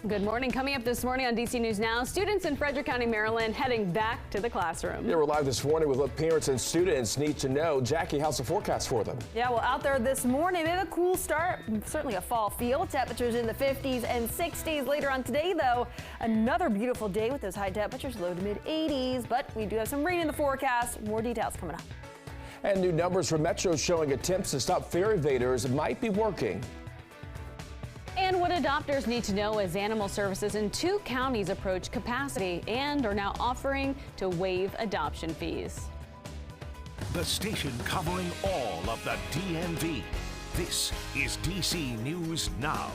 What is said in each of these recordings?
Good morning. Coming up this morning on DC News Now, students in Frederick County, Maryland heading back to the classroom. Yeah, we're live this morning with what parents and students need to know. Jackie, how's the forecast for them? Yeah, well, out there this morning, they had a cool start. Certainly a fall feel. Temperatures in the 50s and 60s. Later on today, though, another beautiful day with those high temperatures, low to mid 80s. But we do have some rain in the forecast. More details coming up. And new numbers from Metro showing attempts to stop fare evaders might be working. And what adopters need to know as animal services in 2 counties approach capacity and are now offering to waive adoption fees. The station covering all of the DMV. This is DC News Now.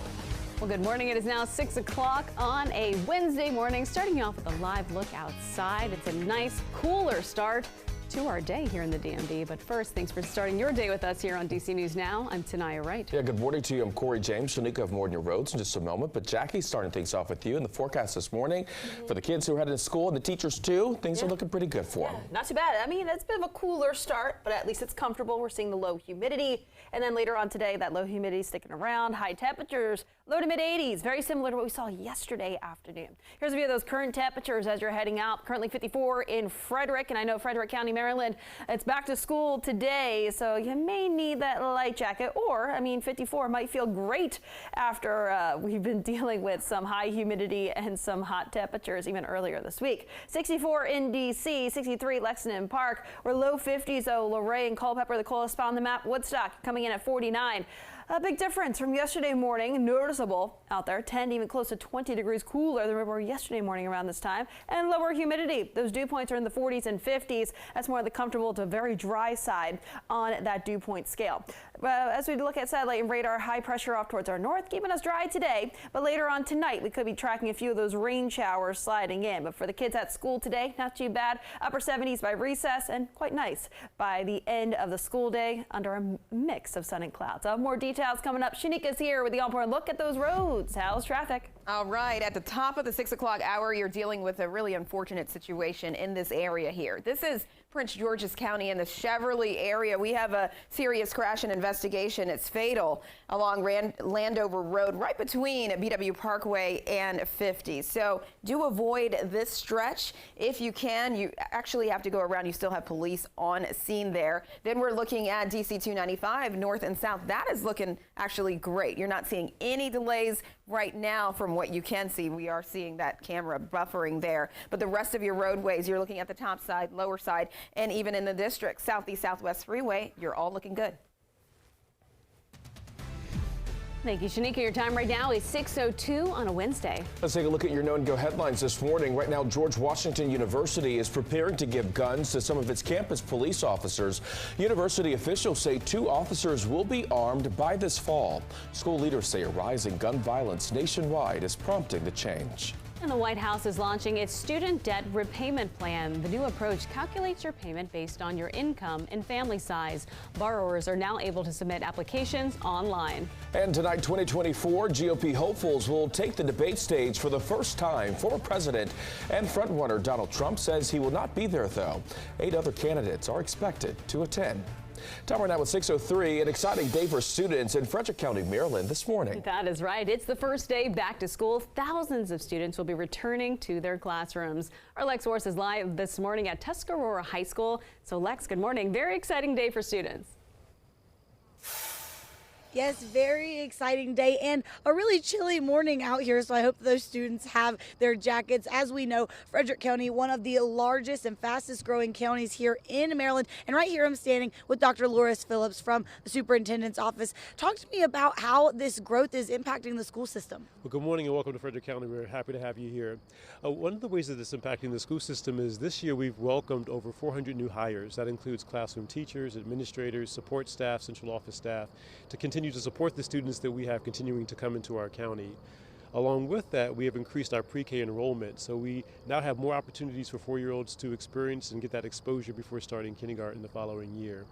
Well, good morning. It is now 6 o'clock on a Wednesday morning, starting off with a live look outside. It's a nice, cooler start to our day here in the DMV. But first, thanks for starting your day with us here on DC News Now. I'm Tanaya Wright. Yeah, good morning to you. I'm Corey James. Shanika have more on your roads in just a moment. But Jackie's starting things off with you in the forecast this morning. For the kids who are headed to school and the teachers too, things are looking pretty good for them. Not too bad. I mean, it's a bit of a cooler start, but at least it's comfortable. We're seeing the low humidity. And then later on today, that low humidity sticking around. High temperatures, low to mid 80s. Very similar to what we saw yesterday afternoon. Here's a view of those current temperatures as you're heading out. Currently 54 in Frederick, and I know Frederick County, Maryland. It's back to school today, so you may need that light jacket, or, I mean, 54 might feel great after we've been dealing with some high humidity and some hot temperatures even earlier this week. 64 in DC, 63 Lexington Park. We're low 50s, though. Luray and Culpeper, the coldest spot on the map. Woodstock coming in at 49. A big difference from yesterday morning, noticeable out there, 10 even close to 20 degrees cooler than we were yesterday morning around this time, and lower humidity. Those dew points are in the 40s and 50s. That's more the comfortable to very dry side on that dew point scale. As we look at satellite and radar, high pressure off towards our north, keeping us dry today, but later on tonight, we could be tracking a few of those rain showers sliding in. But for the kids at school today, not too bad. Upper 70s by recess and quite nice by the end of the school day under a mix of sun and clouds. More details coming up. Shanika's here with the on-point look at those roads. How's traffic? All right, at the top of the 6 o'clock hour, you're dealing with a really unfortunate situation in this area here. This is Prince George's County in the Cheverly area. We have a serious crash and investigation. It's fatal along Landover Road, right between BW Parkway and 50. So do avoid this stretch if you can. You actually have to go around. You still have police on scene there. Then we're looking at DC 295 north and south. That is looking actually great. You're not seeing any delays right now from what you can see. We are seeing that camera buffering there. But the rest of your roadways, you're looking at the top side, lower side, and even in the district, southeast, southwest freeway, you're all looking good. Thank you, Shanika. Your time right now is 6:02 on a Wednesday. Let's take a look at your Know and Go headlines this morning. Right now, George Washington University is preparing to give guns to some of its campus police officers. University officials say 2 officers will be armed by this fall. School leaders say a rise in gun violence nationwide is prompting the change. And the White House is launching its student debt repayment plan. The new approach calculates your payment based on your income and family size. Borrowers are now able to submit applications online. And tonight, 2024 GOP hopefuls will take the debate stage for the first time. Former president and frontrunner Donald Trump says he will not be there, though. 8 other candidates are expected to attend. Time right now at 6:03, an exciting day for students in Frederick County, Maryland this morning. That is right. It's the first day back to school. Thousands of students will be returning to their classrooms. Our Lex Force is live this morning at Tuscarora High School. So Lex, good morning. Very exciting day for students. Yes, very exciting day and a really chilly morning out here, so I hope those students have their jackets. As we know, Frederick County, one of the largest and fastest growing counties here in Maryland. And right here I'm standing with Dr. Loris Phillips from the superintendent's office. Talk to me about how this growth is impacting the school system. Well, good morning and welcome to Frederick County. We're happy to have you here. One of the ways that it's impacting the school system is this year we've welcomed over 400 new hires. That includes classroom teachers, administrators, support staff, central office staff, to continue to support the students that we have continuing to come into our county. Along with that, we have increased our pre-K enrollment, so we now have more opportunities for 4-year-olds to experience and get that exposure before starting kindergarten the following year.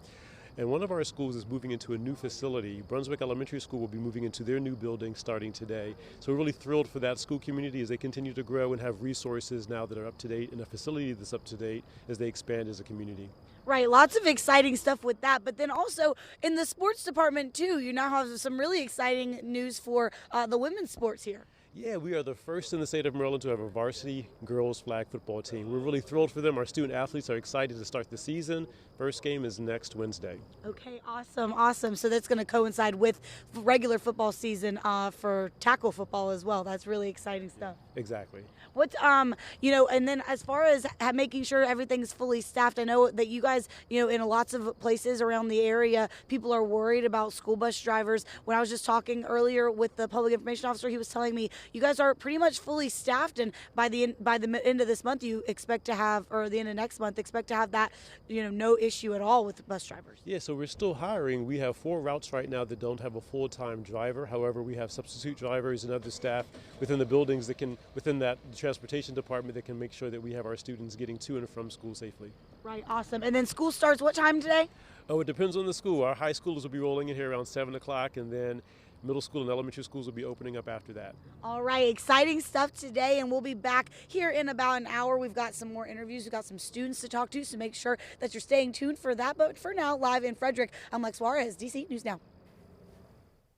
And one of our schools is moving into a new facility. Brunswick Elementary School will be moving into their new building starting today. So we're really thrilled for that school community as they continue to grow and have resources now that are up to date and a facility that's up to date as they expand as a community. Right, lots of exciting stuff with that, but then also in the sports department too, you now have some really exciting news for the women's sports here. Yeah, we are the first in the state of Maryland to have a varsity girls flag football team. We're really thrilled for them. Our student athletes are excited to start the season. First game is next Wednesday. Okay, awesome. So that's going to coincide with regular football season for tackle football as well. That's really exciting stuff. Exactly. What's and then as far as making sure everything's fully staffed, I know that you guys, in lots of places around the area, people are worried about school bus drivers. When I was just talking earlier with the public information officer, he was telling me you guys are pretty much fully staffed, and by the end of this month, you expect to have, or the end of next month, expect to have that, no issue at all with the bus drivers. Yeah, so we're still hiring. We have 4 routes right now that don't have a full-time driver. However, we have substitute drivers and other staff within the buildings that can, within that transportation department, that can make sure that we have our students getting to and from school safely. Right, awesome. And then school starts what time today? Oh, it depends on the school. Our high schoolers will be rolling in here around 7 o'clock, and then middle school and elementary schools will be opening up after that. All right, exciting stuff today, and we'll be back here in about an hour. We've got some more interviews. We've got some students to talk to, so make sure that you're staying tuned for that. But for now, live in Frederick, I'm Lex Juarez, DC News Now.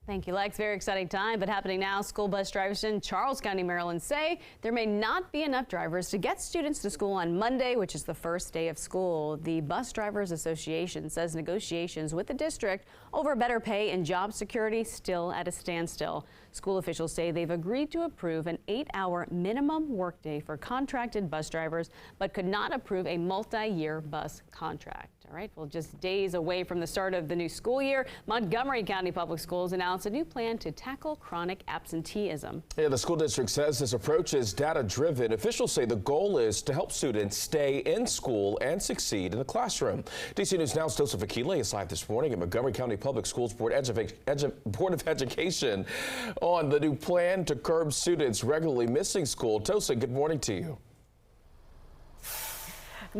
Thank you, Lex. Very exciting time, but happening now. School bus drivers in Charles County, Maryland say there may not be enough drivers to get students to school on Monday, which is the first day of school. The Bus Drivers Association says negotiations with the district over better pay and job security still at a standstill. School officials say they've agreed to approve an 8-hour minimum workday for contracted bus drivers, but could not approve a multi-year bus contract. All right, well, just days away from the start of the new school year, Montgomery County Public Schools announced a new plan to tackle chronic absenteeism. Yeah, the school district says this approach is data-driven. Officials say the goal is to help students stay in school and succeed in the classroom. DC News Now's Joseph Akile is live this morning at Montgomery County Public Schools Board of Education on the new plan to curb students regularly missing school. Tosa, good morning to you.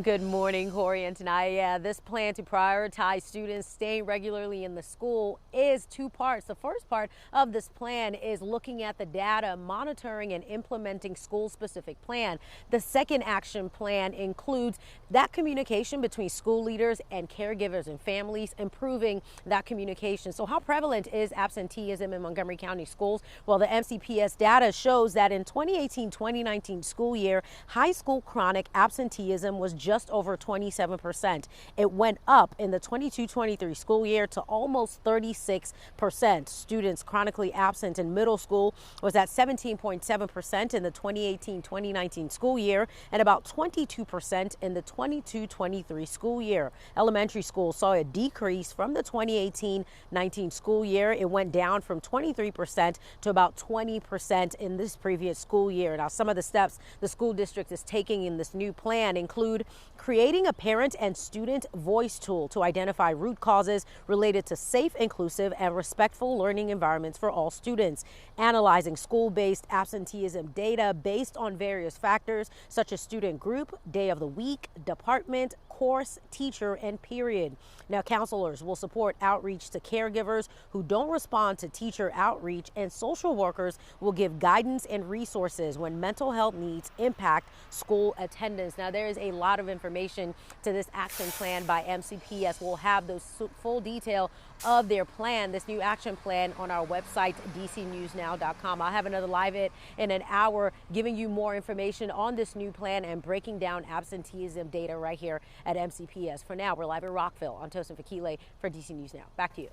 Good morning, Corey. And tonight, this plan to prioritize students staying regularly in the school is 2 parts. The first part of this plan is looking at the data, monitoring and implementing school-specific plan. The second action plan includes that communication between school leaders and caregivers and families, improving that communication. So how prevalent is absenteeism in Montgomery County schools? Well, the MCPS data shows that in 2018-2019 school year, high school chronic absenteeism was just over 27%. It went up in the 22-23 school year to almost 36%. Students chronically absent in middle school was at 17.7% in the 2018-2019 school year and about 22% in the 22-23 school year. Elementary school saw a decrease from the 2018-19 school year. It went down from 23% to about 20% in this previous school year. Now, some of the steps the school district is taking in this new plan include creating a parent and student voice tool to identify root causes related to safe, inclusive, and respectful learning environments for all students, analyzing school-based absenteeism data based on various factors such as student group, day of the week, department, course, teacher, and period. Now, counselors will support outreach to caregivers who don't respond to teacher outreach, and social workers will give guidance and resources when mental health needs impact school attendance. Now, there is a lot of information to this action plan by MCPS. We'll have the full detail of their plan, this new action plan, on our website, dcnewsnow.com. I'll have another live it in an hour giving you more information on this new plan and breaking down absenteeism data right here at MCPS. For now, we're live in Rockville. On Tosin Fakile for DC News Now. Back to you.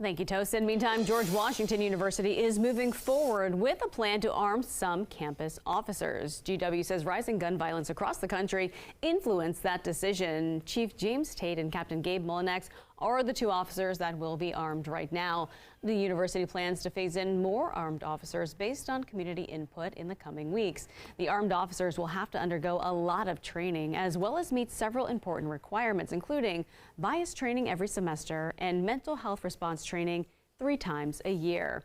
Thank you, Tosin. Meantime, George Washington University is moving forward with a plan to arm some campus officers. GW says rising gun violence across the country influenced that decision. Chief James Tate and Captain Gabe Mullinex are the 2 officers that will be armed right now. The university plans to phase in more armed officers based on community input in the coming weeks. The armed officers will have to undergo a lot of training as well as meet several important requirements, including bias training every semester and mental health response training 3 times a year.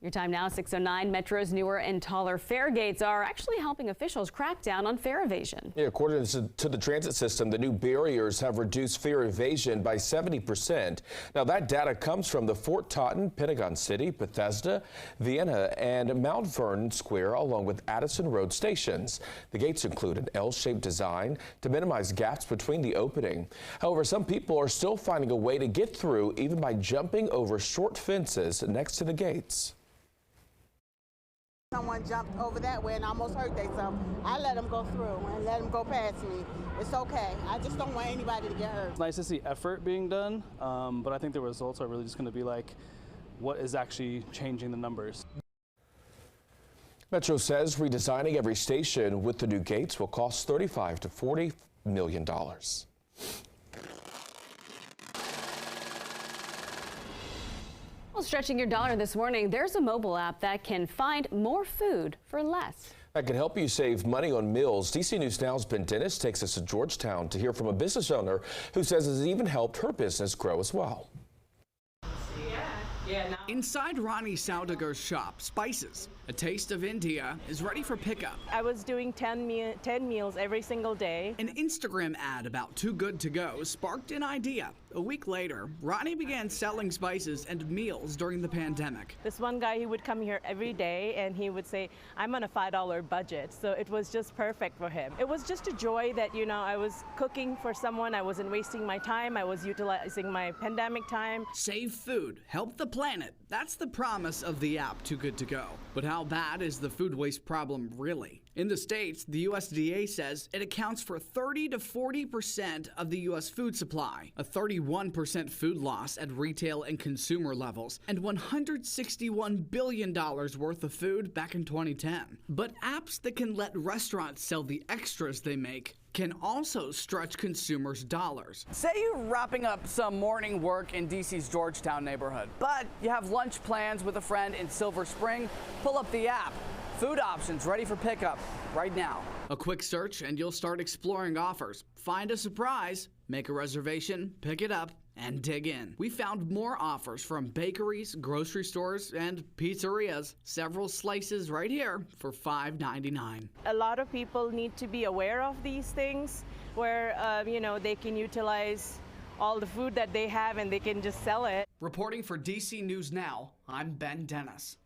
Your time now, 6:09. Metro's newer and taller fare gates are actually helping officials crack down on fare evasion. Yeah, according to the transit system, the new barriers have reduced fare evasion by 70%. Now, that data comes from the Fort Totten, Pentagon City, Bethesda, Vienna, and Mount Vernon Square, along with Addison Road stations. The gates include an L-shaped design to minimize gaps between the opening. However, some people are still finding a way to get through, even by jumping over short fences next to the gates. Someone jumped over that way and almost hurt themselves. I let them go through and let them go past me. It's okay. I just don't want anybody to get hurt. It's nice to see effort being done, but I think the results are really just going to be like what is actually changing the numbers. Metro says redesigning every station with the new gates will cost $35 to $40 million. Well, stretching your dollar this morning, there's a mobile app that can find more food for less. That can help you save money on meals. DC News Now's Ben Dennis takes us to Georgetown to hear from a business owner who says it's even helped her business grow as well. Inside Ronnie Saudager's shop, Spices, a taste of India, is ready for pickup. I was doing 10 meals every single day. An Instagram ad about Too Good To Go sparked an idea. A week later, Ronnie began selling spices and meals during the pandemic. This one guy, he would come here every day and he would say, I'm on a $5 budget. So it was just perfect for him. It was just a joy that, you know, I was cooking for someone. I wasn't wasting my time. I was utilizing my pandemic time. Save food, help the planet. That's the promise of the app Too Good To Go. But how bad is the food waste problem really? In the States, the USDA says it accounts for 30 to 40% of the U.S. food supply, a 31% food loss at retail and consumer levels, and $161 billion worth of food back in 2010. But apps that can let restaurants sell the extras they make can also stretch consumers' dollars. Say you're wrapping up some morning work in DC's Georgetown neighborhood, but you have lunch plans with a friend in Silver Spring. Pull up the app. Food options ready for pickup right now. A quick search and you'll start exploring offers. Find a surprise, make a reservation, pick it up, and dig in. We found more offers from bakeries, grocery stores, and pizzerias. Several slices right here for $5.99. A lot of people need to be aware of these things where, you know, they can utilize all the food that they have and they can just sell it. Reporting for DC News Now, I'm Ben Dennis.